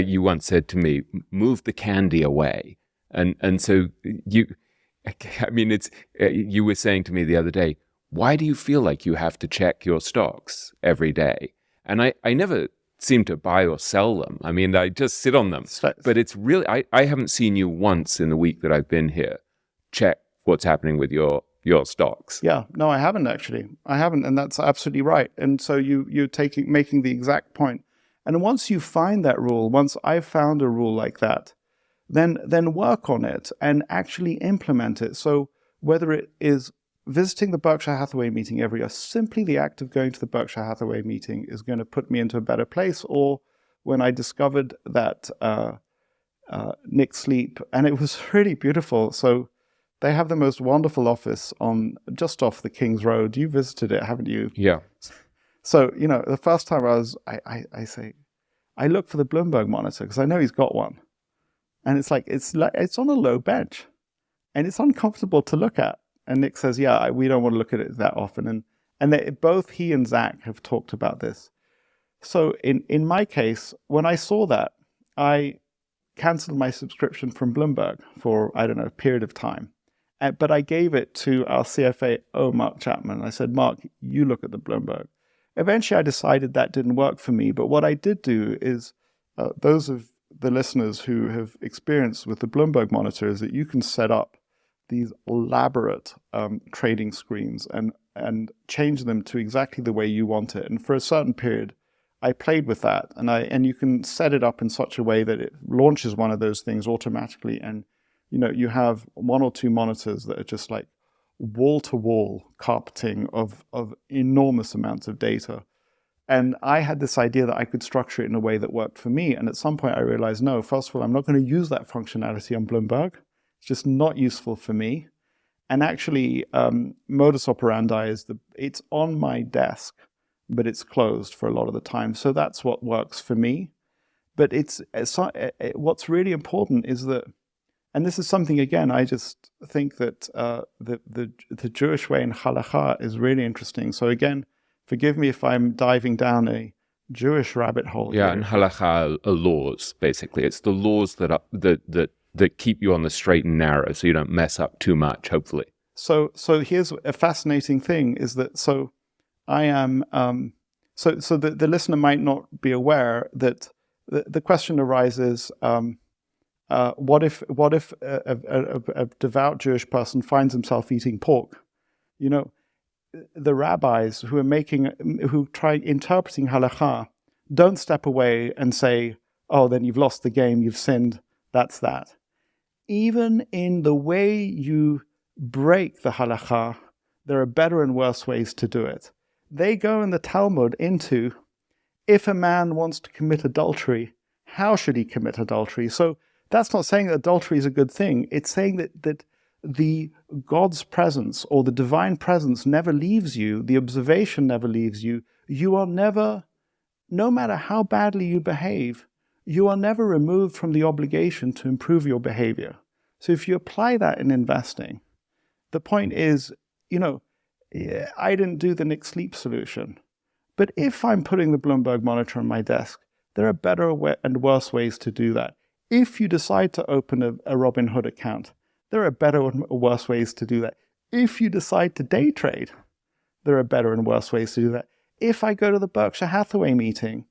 you once said to me, move the candy away. And so you were saying to me the other day, why do you feel like you have to check your stocks every day? And I never seem to buy or sell them. I mean, I just sit on them. But it's really, I haven't seen you once in the week that I've been here check what's happening with your stocks. Yeah, no, I haven't actually. I haven't, and that's absolutely right. And so you're making the exact point. And once you find that rule, once I've found a rule like that, then work on it and actually implement it. So whether it is visiting the Berkshire Hathaway meeting every year, simply the act of going to the Berkshire Hathaway meeting is going to put me into a better place. Or when I discovered that Nick Sleep, and it was really beautiful. So they have the most wonderful office just off the King's Road. You visited it, haven't you? Yeah. So, the first time I look for the Bloomberg monitor because I know he's got one. And it's on a low bench and it's uncomfortable to look at. And Nick says, yeah, we don't want to look at it that often. And both he and Zach have talked about this. So in my case, when I saw that, I canceled my subscription from Bloomberg for, I don't know, a period of time. But I gave it to our CFA, Mark Chapman. I said, Mark, you look at the Bloomberg. Eventually, I decided that didn't work for me. But what I did do is, those of the listeners who have experience with the Bloomberg monitor is that you can set up these elaborate trading screens and change them to exactly the way you want it. And for a certain period, I played with that. And you can set it up in such a way that it launches one of those things automatically. And you have one or two monitors that are just like wall-to-wall carpeting of enormous amounts of data. And I had this idea that I could structure it in a way that worked for me. And at some point I realized, no, first of all, I'm not going to use that functionality on Bloomberg. It's just not useful for me. And actually, modus operandi is it's on my desk, but it's closed for a lot of the time. So that's what works for me. But what's really important is that, and this is something, again, I just think that the Jewish way in halakha is really interesting. So again, forgive me if I'm diving down a Jewish rabbit hole. Yeah, here. and halakha are laws, basically. It's the laws that keep you on the straight and narrow, so you don't mess up too much, hopefully. So here's a fascinating thing is that, so I am, so the listener might not be aware that the question arises, what if a devout Jewish person finds himself eating pork? The rabbis who try interpreting halakha don't step away and say, oh, then you've lost the game, you've sinned, that's that. Even in the way you break the halakha, there are better and worse ways to do it. They go in the Talmud into, if a man wants to commit adultery, how should he commit adultery? So that's not saying that adultery is a good thing. It's saying that the God's presence or the divine presence never leaves you. The observation never leaves you. You are never, no matter how badly you behave, you are never removed from the obligation to improve your behavior. So if you apply that in investing, the point is, I didn't do the Nick Sleep solution. But if I'm putting the Bloomberg monitor on my desk, there are better and worse ways to do that. If you decide to open a Robinhood account, there are better and worse ways to do that. If you decide to day trade, there are better and worse ways to do that. If I go to the Berkshire Hathaway meeting,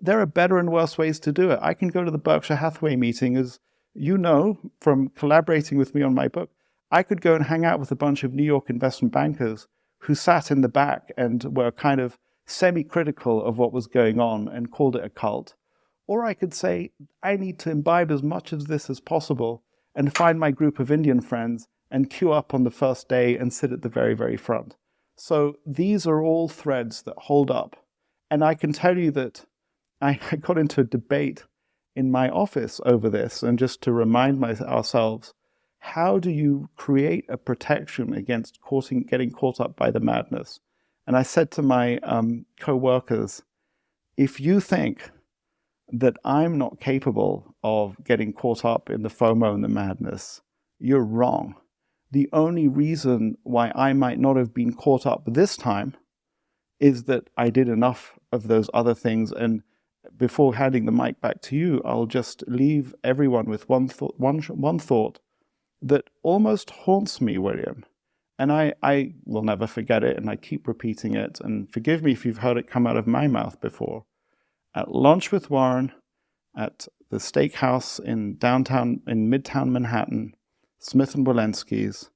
there are better and worse ways to do it. I can go to the Berkshire Hathaway meeting, as you know, from collaborating with me on my book. I could go and hang out with a bunch of New York investment bankers who sat in the back and were kind of semi-critical of what was going on and called it a cult. Or I could say, I need to imbibe as much of this as possible and find my group of Indian friends and queue up on the first day and sit at the very, very front. So these are all threads that hold up. And I can tell you that I got into a debate in my office over this, and just to remind ourselves, how do you create a protection against getting caught up by the madness? And I said to my co-workers, if you think that I'm not capable of getting caught up in the FOMO and the madness, you're wrong. The only reason why I might not have been caught up this time is that I did enough of those other things, and before handing the mic back to you, I'll just leave everyone with one thought that almost haunts me, William. And I will never forget it, and I keep repeating it. And forgive me if you've heard it come out of my mouth before. At lunch with Warren, at the steakhouse in Midtown Manhattan, Smith and Wolenski's,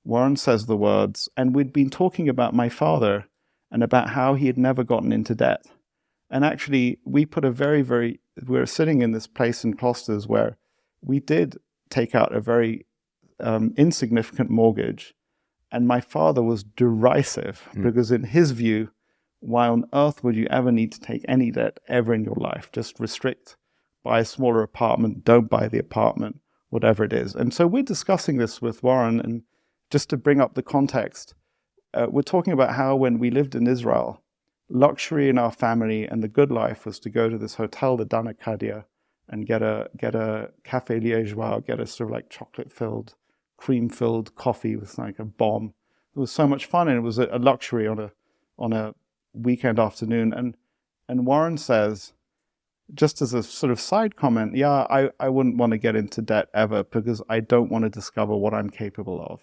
Warren says the words, and we'd been talking about my father and about how he had never gotten into debt. And actually, we put we were sitting in this place in Closters where we did take out a very insignificant mortgage. And my father was derisive because in his view, why on earth would you ever need to take any debt ever in your life? Just restrict, buy a smaller apartment, don't buy the apartment, whatever it is. And so we're discussing this with Warren, and just to bring up the context, we're talking about how when we lived in Israel, luxury in our family and the good life was to go to this hotel, the Dan Acadia, and get a café liégeois, get a sort of like chocolate-filled, cream-filled coffee with like a bomb. It was so much fun, and it was a luxury on a weekend afternoon. And Warren says, just as a sort of side comment, yeah, I wouldn't want to get into debt ever because I don't want to discover what I'm capable of.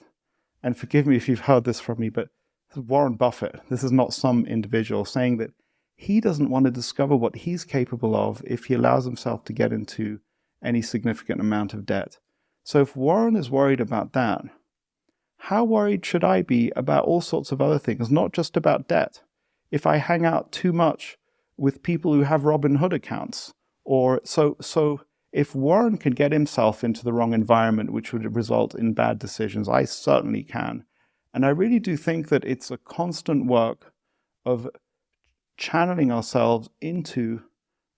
And forgive me if you've heard this from me, but this is Warren Buffett. This is not some individual saying that he doesn't want to discover what he's capable of if he allows himself to get into any significant amount of debt. So if Warren is worried about that, how worried should I be about all sorts of other things, not just about debt? If I hang out too much with people who have Robinhood accounts, or so if Warren can get himself into the wrong environment, which would result in bad decisions, I certainly can. And I really do think that it's a constant work of channeling ourselves into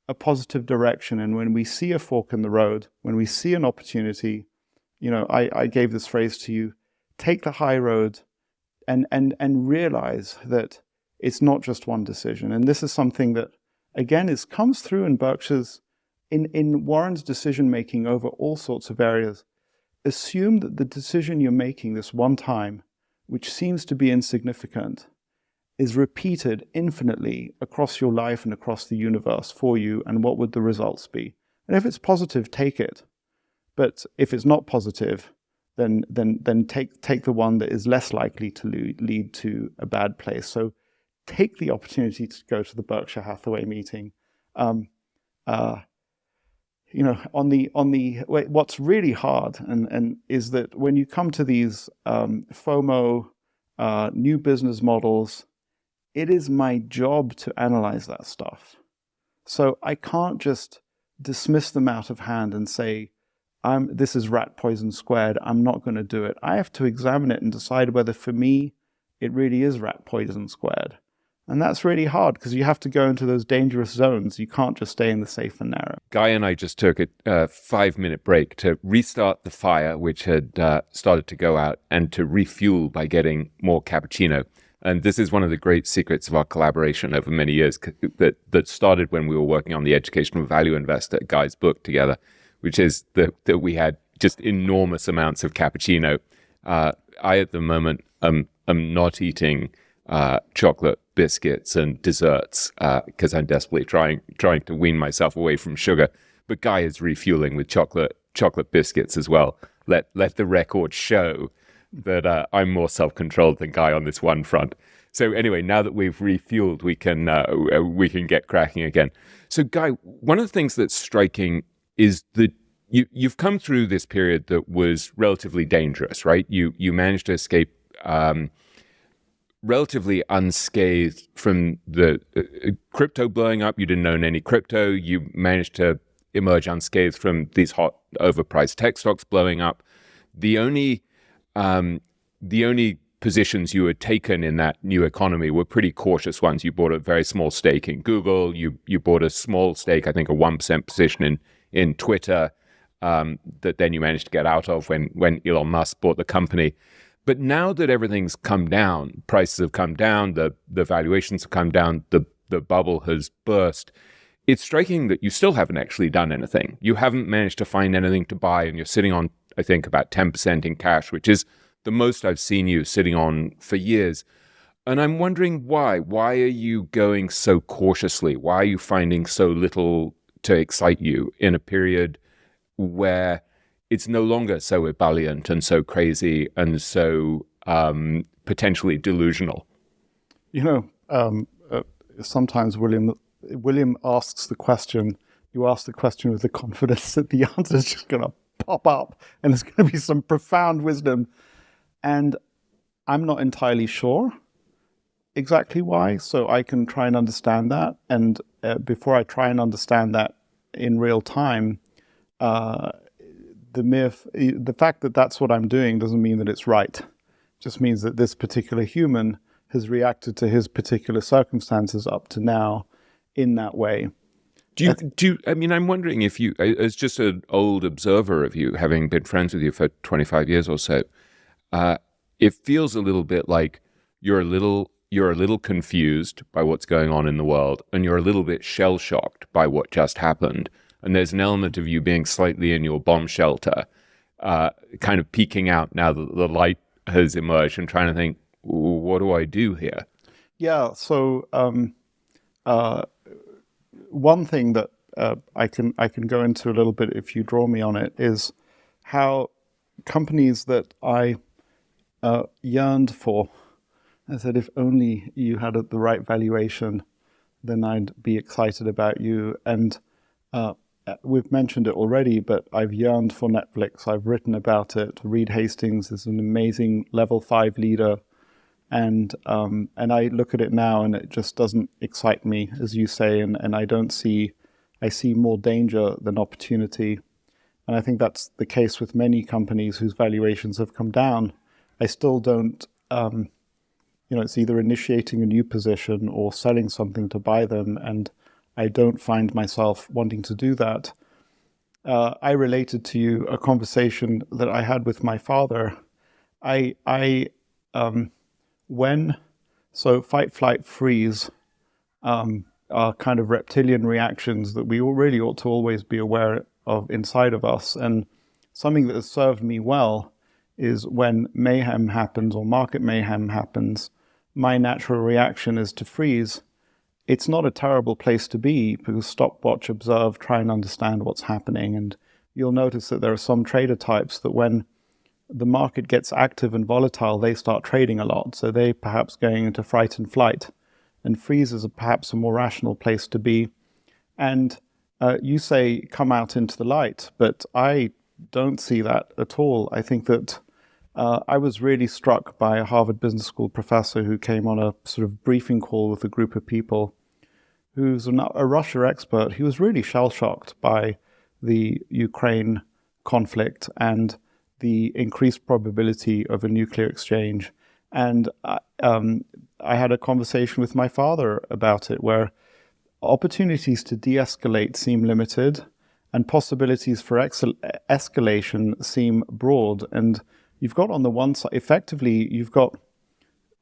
a positive direction. And when we see a fork in the road, when we see an opportunity, I gave this phrase to you, take the high road and realize that it's not just one decision. And this is something that, again, comes through in Berkshire's, in Warren's decision-making over all sorts of areas. Assume that the decision you're making this one time, which seems to be insignificant, is repeated infinitely across your life and across the universe for you, and what would the results be? And if it's positive, take it. But if it's not positive, then take the one that is less likely to lead to a bad place. So take the opportunity to go to the Berkshire Hathaway meeting. What's really hard and is that when you come to these FOMO new business models, it is my job to analyze that stuff. So I can't just dismiss them out of hand and say, this is rat poison squared, I'm not going to do it. I have to examine it and decide whether for me it really is rat poison squared. And that's really hard because you have to go into those dangerous zones. You can't just stay in the safe and narrow. Guy and I just took a 5-minute break to restart the fire, which had started to go out, and to refuel by getting more cappuccino. And this is one of the great secrets of our collaboration over many years that started when we were working on the Educational Value Investor, Guy's book, together, which is that we had just enormous amounts of cappuccino. I, at the moment, am not eating chocolate biscuits and desserts because I'm desperately trying to wean myself away from sugar. But Guy is refueling with chocolate biscuits as well. Let the record show that I'm more self-controlled than Guy on this one front. So anyway, now that we've refueled, we can get cracking again. So Guy, one of the things that's striking is that you've come through this period that was relatively dangerous, right? You managed to escape relatively unscathed from the crypto blowing up. You didn't own any crypto. You managed to emerge unscathed from these hot, overpriced tech stocks blowing up. The only positions you had taken in that new economy were pretty cautious ones. You bought a very small stake in Google. You bought a small stake, I think a 1% position in Twitter, that then you managed to get out of when Elon Musk bought the company. But now that everything's come down, prices have come down, the valuations have come down, the bubble has burst, it's striking that you still haven't actually done anything. You haven't managed to find anything to buy, and you're sitting on, I think, about 10% in cash, which is the most I've seen you sitting on for years. And I'm wondering why. Why are you going so cautiously? Why are you finding so little to excite you in a period where it's no longer so ebullient and so crazy and so potentially delusional? Sometimes William asks the question. You ask the question with the confidence that the answer is just going to pop up and there's going to be some profound wisdom. And I'm not entirely sure exactly why, so I can try and understand that. And before I try and understand that in real time, the fact that that's what I'm doing doesn't mean that it's right. It just means that this particular human has reacted to his particular circumstances up to now in that way. I mean, I'm wondering if you, as just an old observer of you, having been friends with you for 25 years or so, it feels a little bit like you're a little confused by what's going on in the world, and you're a little bit shell-shocked by what just happened. And there's an element of you being slightly in your bomb shelter, kind of peeking out now that the light has emerged and trying to think, what do I do here? Yeah, so one thing that I can go into a little bit if you draw me on it is how companies that I yearned for, I said, if only you had the right valuation, then I'd be excited about you. And we've mentioned it already, but I've yearned for Netflix. I've written about it. Reed Hastings is an amazing level 5 leader. And I look at it now and it just doesn't excite me, as you say, and I see more danger than opportunity. And I think that's the case with many companies whose valuations have come down. I still don't, it's either initiating a new position or selling something to buy them, and I don't find myself wanting to do that. I related to you a conversation that I had with my father. So fight, flight, freeze are kind of reptilian reactions that we all really ought to always be aware of inside of us. And something that has served me well is when mayhem happens or market mayhem happens, my natural reaction is to freeze. It's not a terrible place to be, because stop, watch, observe, try and understand what's happening. And you'll notice that there are some trader types that when the market gets active and volatile, they start trading a lot. So they perhaps going into fright and flight. And freeze is perhaps a more rational place to be. And you say come out into the light, but I don't see that at all. I think that I was really struck by a Harvard Business School professor who came on a sort of briefing call with a group of people, who's a Russia expert. He was really shell-shocked by the Ukraine conflict and the increased probability of a nuclear exchange. And I had a conversation with my father about it, where opportunities to de-escalate seem limited and possibilities for escalation seem broad. And you've got on the one side, effectively, you've got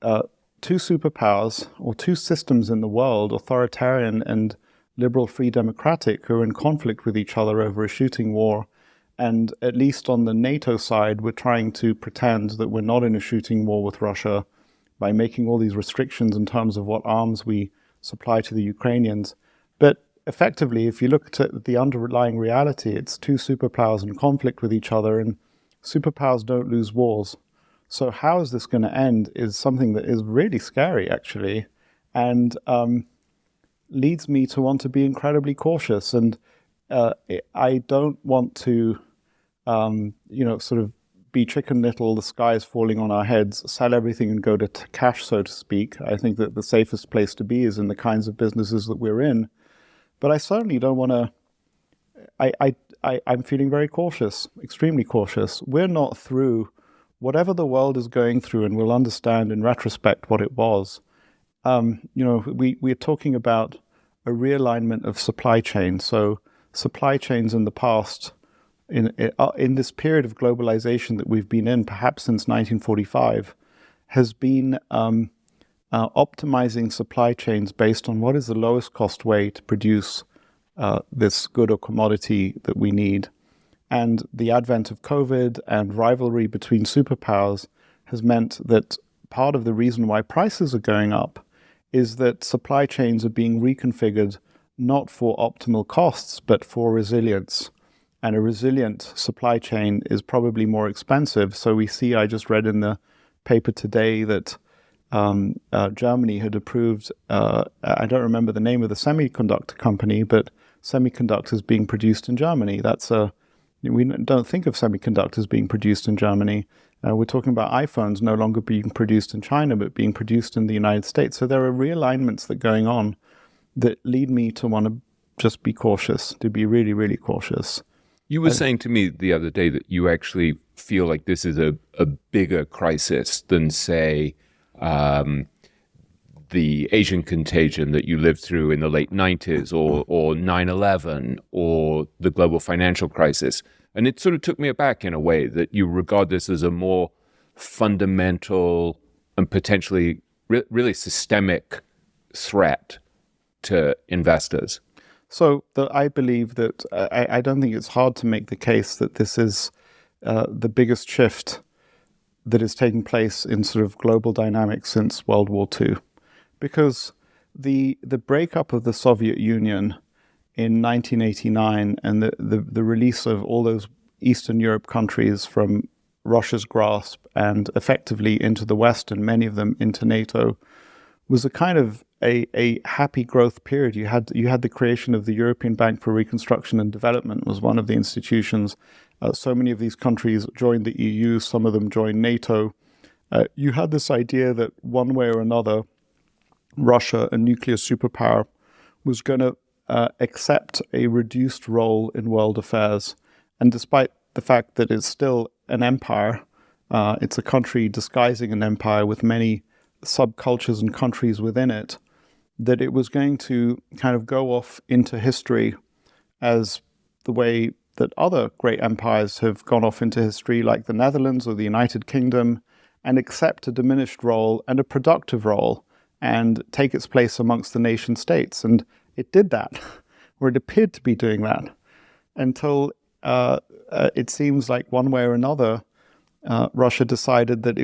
two superpowers or two systems in the world, authoritarian and liberal free democratic, who are in conflict with each other over a shooting war. And at least on the NATO side, we're trying to pretend that we're not in a shooting war with Russia by making all these restrictions in terms of what arms we supply to the Ukrainians. But effectively, if you look at the underlying reality, it's two superpowers in conflict with each other, and superpowers don't lose wars. So how is this going to end is something that is really scary, actually, and leads me to want to be incredibly cautious. And I don't want to sort of be Chicken Little, the sky is falling on our heads, sell everything and go to cash, so to speak. I think that the safest place to be is in the kinds of businesses that we're in. But I certainly don't want to, I'm feeling very cautious, extremely cautious. We're not through whatever the world is going through, and we'll understand in retrospect what it was. We're talking about a realignment of supply chain. So supply chains in the past, in this period of globalization that we've been in, perhaps since 1945, has been optimizing supply chains based on what is the lowest cost way to produce this good or commodity that we need. And the advent of COVID and rivalry between superpowers has meant that part of the reason why prices are going up is that supply chains are being reconfigured not for optimal costs, but for resilience. And a resilient supply chain is probably more expensive. So we see, I just read in the paper today that Germany had approved, I don't remember the name of the semiconductor company, but semiconductors being produced in Germany. We don't think of semiconductors being produced in Germany. We're talking about iPhones no longer being produced in China, but being produced in the United States. So there are realignments that are going on that lead me to want to just be cautious, to be really, really cautious. You were saying to me the other day that you actually feel like this is a bigger crisis than, say, the Asian contagion that you lived through in the late 90s or 9/11 or the global financial crisis. And it sort of took me aback in a way that you regard this as a more fundamental and potentially really systemic threat to investors. So I believe that I don't think it's hard to make the case that this is the biggest shift that is taking place in sort of global dynamics since World War II. Because the breakup of the Soviet Union in 1989 and the release of all those Eastern Europe countries from Russia's grasp and effectively into the West and many of them into NATO was a kind of a happy growth period. You had the creation of the European Bank for Reconstruction and Development was one of the institutions. So many of these countries joined the EU, some of them joined NATO. You had this idea that one way or another, Russia, a nuclear superpower, was going to accept a reduced role in world affairs. And despite the fact that it's still an empire, it's a country disguising an empire with many subcultures and countries within it, that it was going to kind of go off into history as the way that other great empires have gone off into history, like the Netherlands or the United Kingdom, and accept a diminished role and a productive role and take its place amongst the nation states. And it did that, or it appeared to be doing that, until it seems like one way or another, Russia decided that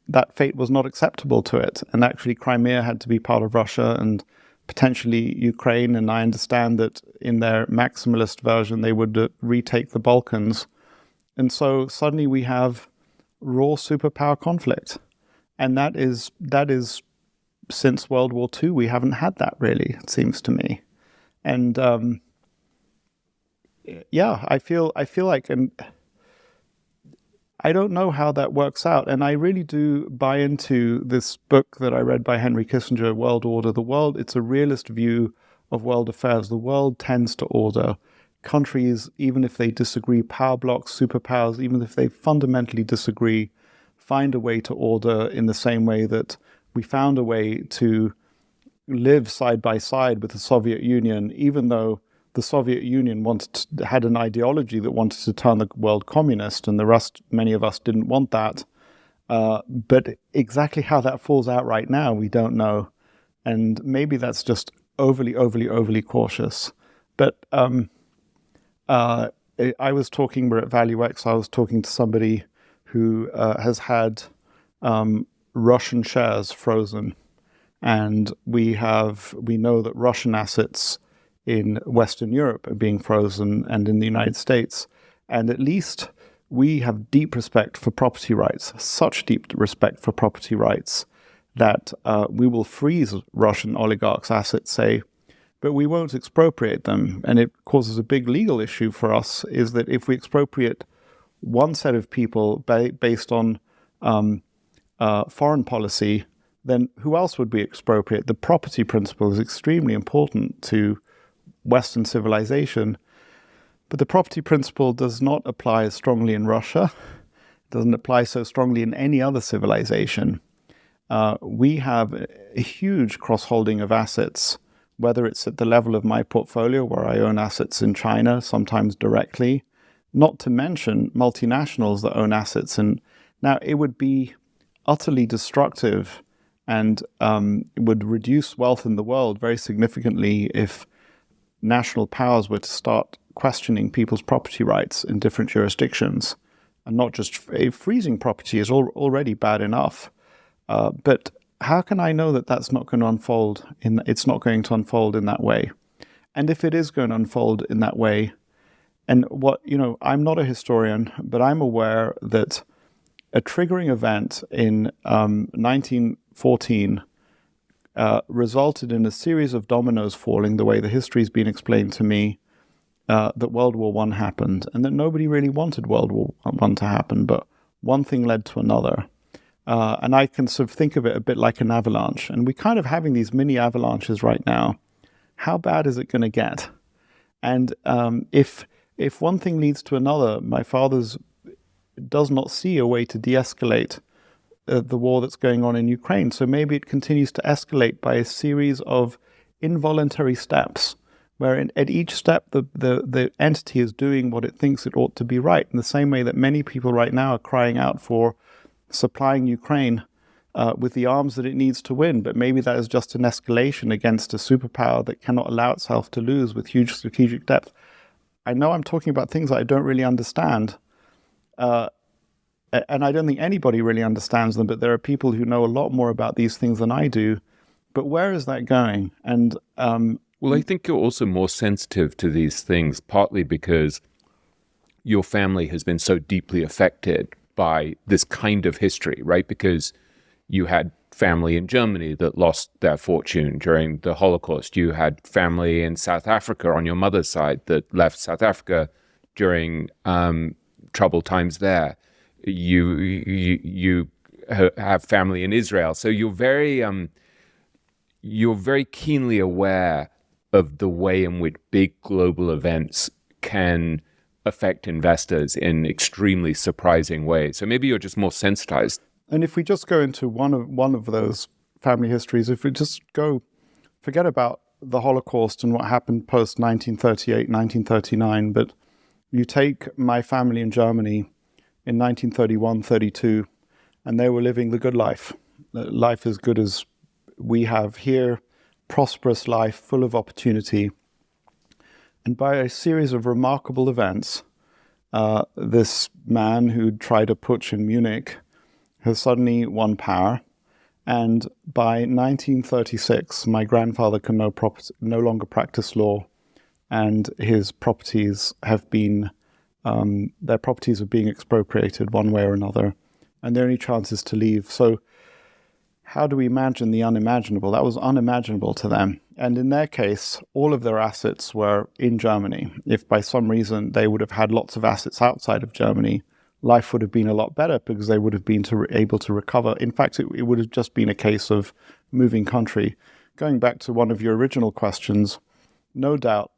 that fate was not acceptable to it. And actually Crimea had to be part of Russia and potentially Ukraine. And I understand that in their maximalist version, they would retake the Balkans. And so suddenly we have raw superpower conflict. And that is since World War II, we haven't had that really, it seems to me. And I feel like, and I don't know how that works out. And I really do buy into this book that I read by Henry Kissinger, World Order. It's a realist view of world affairs. The world tends to order. Countries, even if they disagree, power blocks, superpowers, even if they fundamentally disagree, find a way to order in the same way that we found a way to live side by side with the Soviet Union, even though the Soviet Union had an ideology that wanted to turn the world communist, and many of us didn't want that. But exactly how that falls out right now, we don't know. And maybe that's just overly cautious. But we're at ValueX, I was talking to somebody who has had Russian shares frozen. And we know that Russian assets in Western Europe are being frozen and in the United States. And at least we have deep respect for property rights, such deep respect for property rights that we will freeze Russian oligarchs' assets, say, but we won't expropriate them. And it causes a big legal issue for us, is that if we expropriate one set of people based on foreign policy, then who else would we expropriate? The property principle is extremely important to Western civilization. But the property principle does not apply as strongly in Russia. It doesn't apply so strongly in any other civilization. We have a huge cross-holding of assets, whether it's at the level of my portfolio, where I own assets in China, sometimes directly, not to mention multinationals that own assets. And now it would be utterly destructive and it would reduce wealth in the world very significantly if national powers were to start questioning people's property rights in different jurisdictions. And not just freezing property is already bad enough, But how can I know that that's not going to unfold it's not going to unfold in that way? And if it is going to unfold in that way, and I'm not a historian, but I'm aware that a triggering event in 1914 resulted in a series of dominoes falling, the way the history's been explained to me, that World War I happened, and that nobody really wanted World War I to happen, but one thing led to another. And I can sort of think of it a bit like an avalanche. And we're kind of having these mini avalanches right now. How bad is it going to get? And if one thing leads to another, my father's does not see a way to de-escalate the war that's going on in Ukraine. So maybe it continues to escalate by a series of involuntary steps, where at each step the entity is doing what it thinks it ought to be right, in the same way that many people right now are crying out for supplying Ukraine with the arms that it needs to win. But maybe that is just an escalation against a superpower that cannot allow itself to lose with huge strategic depth. I know I'm talking about things that I don't really understand, and I don't think anybody really understands them, but there are people who know a lot more about these things than I do. But where is that going? And well, I think you're also more sensitive to these things, partly because your family has been so deeply affected by this kind of history, right? Because you had family in Germany that lost their fortune during the Holocaust. You had family in South Africa on your mother's side that left South Africa during troubled times there. You have family in Israel, so you're very keenly aware of the way in which big global events can affect investors in extremely surprising ways. So maybe you're just more sensitized. And if we just go into one of those family histories, if we just forget about the Holocaust and what happened post 1938, 1939, but you take my family in Germany in 1931, 32, and they were living the good life. Life as good as we have here, prosperous life, full of opportunity. And by a series of remarkable events, this man who tried a putsch in Munich has suddenly won power. And by 1936, my grandfather can no longer practice law, and his properties have been, their properties are being expropriated one way or another, and their only chance is to leave. So how do we imagine the unimaginable? That was unimaginable to them. And in their case, all of their assets were in Germany. If by some reason they would have had lots of assets outside of Germany, life would have been a lot better because they would have been able to recover. In fact, it would have just been a case of moving country. Going back to one of your original questions, no doubt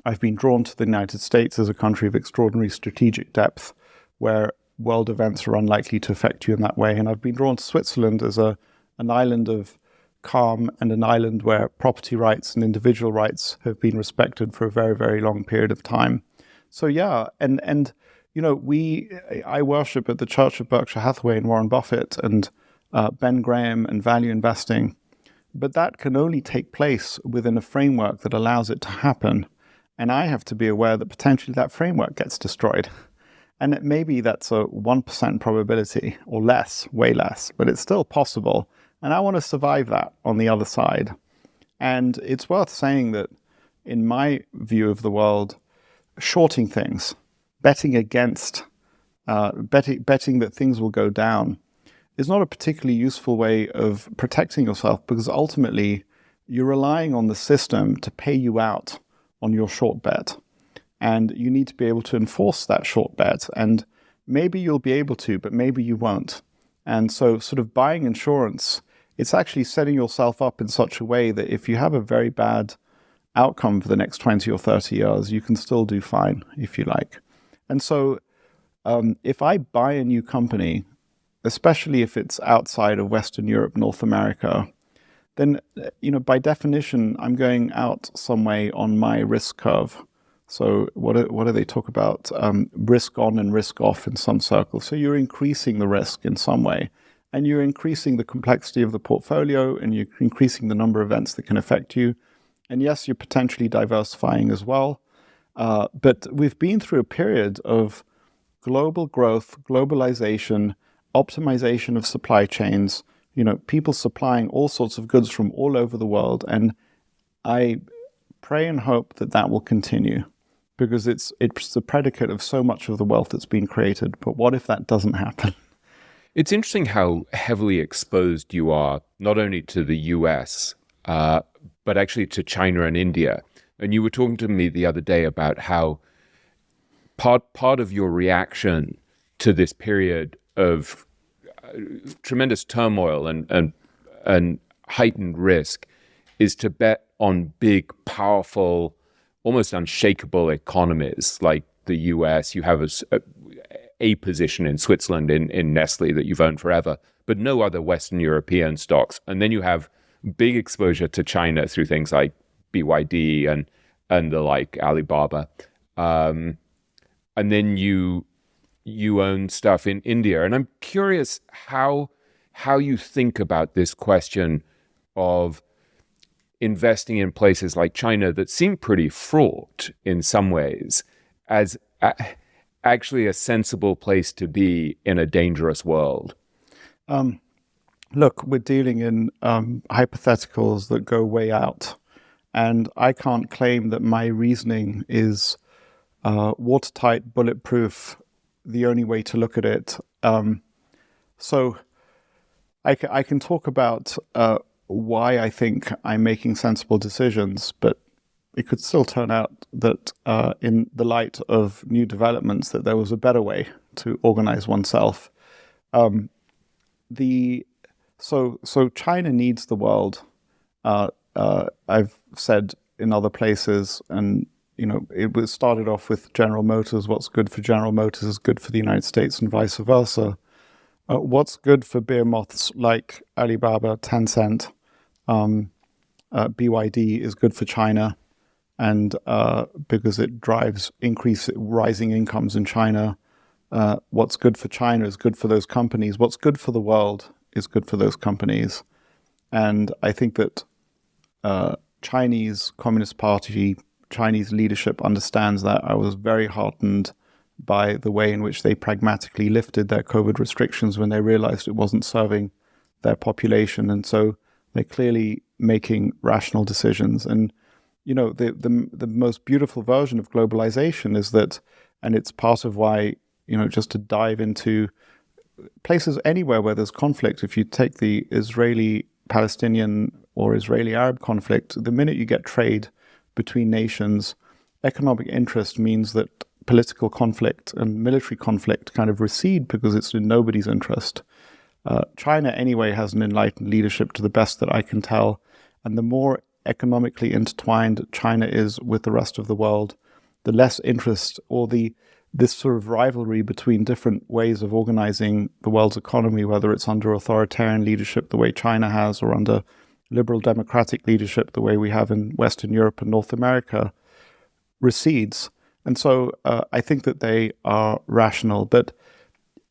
I've been drawn to the United States as a country of extraordinary strategic depth, where world events are unlikely to affect you in that way. And I've been drawn to Switzerland as an island of calm and an island where property rights and individual rights have been respected for a very, very long period of time. So yeah, and you know, I worship at the Church of Berkshire Hathaway and Warren Buffett and Ben Graham and value investing, but that can only take place within a framework that allows it to happen. And I have to be aware that potentially that framework gets destroyed. And maybe that's a 1% probability or less, way less, but it's still possible. And I want to survive that on the other side. And it's worth saying that in my view of the world, shorting things, betting against, betting that things will go down is not a particularly useful way of protecting yourself, because ultimately you're relying on the system to pay you out on your short bet. And you need to be able to enforce that short bet. And maybe you'll be able to, but maybe you won't. And so sort of buying insurance, it's actually setting yourself up in such a way that if you have a very bad outcome for the next 20 or 30 years, you can still do fine, if you like. And so if I buy a new company, especially if it's outside of Western Europe, North America, then, you know, by definition, I'm going out some way on my risk curve. So what do they talk about? Risk on and risk off in some circles. So you're increasing the risk in some way, and you're increasing the complexity of the portfolio, and you're increasing the number of events that can affect you. And yes, you're potentially diversifying as well. But we've been through a period of global growth, globalization, optimization of supply chains, people supplying all sorts of goods from all over the world. And I pray and hope that that will continue, because it's the predicate of so much of the wealth that's been created. But what if that doesn't happen? It's interesting how heavily exposed you are, not only to the US, but actually to China and India. And you were talking to me the other day about how part of your reaction to this period of tremendous turmoil and heightened risk is to bet on big, powerful, almost unshakable economies like the US. You have a position in Switzerland, in Nestle, that you've owned forever, but no other Western European stocks. And then you have big exposure to China through things like BYD and the like, Alibaba. And then you own stuff in India. And I'm curious how you think about this question of investing in places like China that seem pretty fraught in some ways as actually a sensible place to be in a dangerous world. Look, we're dealing in hypotheticals that go way out. And I can't claim that my reasoning is watertight, bulletproof, the only way to look at it. So I can talk about why I think I'm making sensible decisions, but it could still turn out that in the light of new developments that there was a better way to organize oneself. So China needs the world. I've said in other places, and it was started off with General Motors. What's good for General Motors is good for the United States, and vice versa. What's good for behemoths like Alibaba, Tencent, BYD is good for China, and because it drives rising incomes in China. What's good for China is good for those companies. What's good for the world is good for those companies. And I think that Chinese Communist Party, Chinese leadership understands that. I was very heartened by the way in which they pragmatically lifted their COVID restrictions when they realized it wasn't serving their population. And so they're clearly making rational decisions. And, the most beautiful version of globalization is that, and it's part of why, just to dive into places anywhere where there's conflict, if you take the Israeli-Palestinian or Israeli-Arab conflict, the minute you get trade between nations, economic interest means that political conflict and military conflict kind of recede because it's in nobody's interest. China, anyway, has an enlightened leadership to the best that I can tell. And the more economically intertwined China is with the rest of the world, the less interest or this sort of rivalry between different ways of organizing the world's economy, whether it's under authoritarian leadership the way China has, or under liberal democratic leadership the way we have in Western Europe and North America, recedes. And so I think that they are rational. But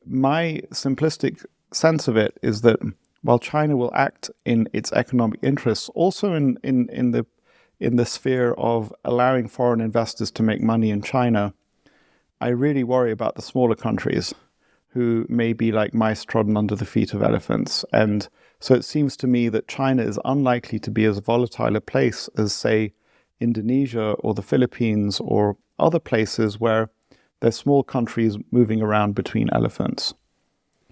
my simplistic sense of it is that while China will act in its economic interests, also in the sphere of allowing foreign investors to make money in China, I really worry about the smaller countries who may be like mice trodden under the feet of elephants. And so it seems to me that China is unlikely to be as volatile a place as, say, Indonesia or the Philippines or other places where there's small countries moving around between elephants.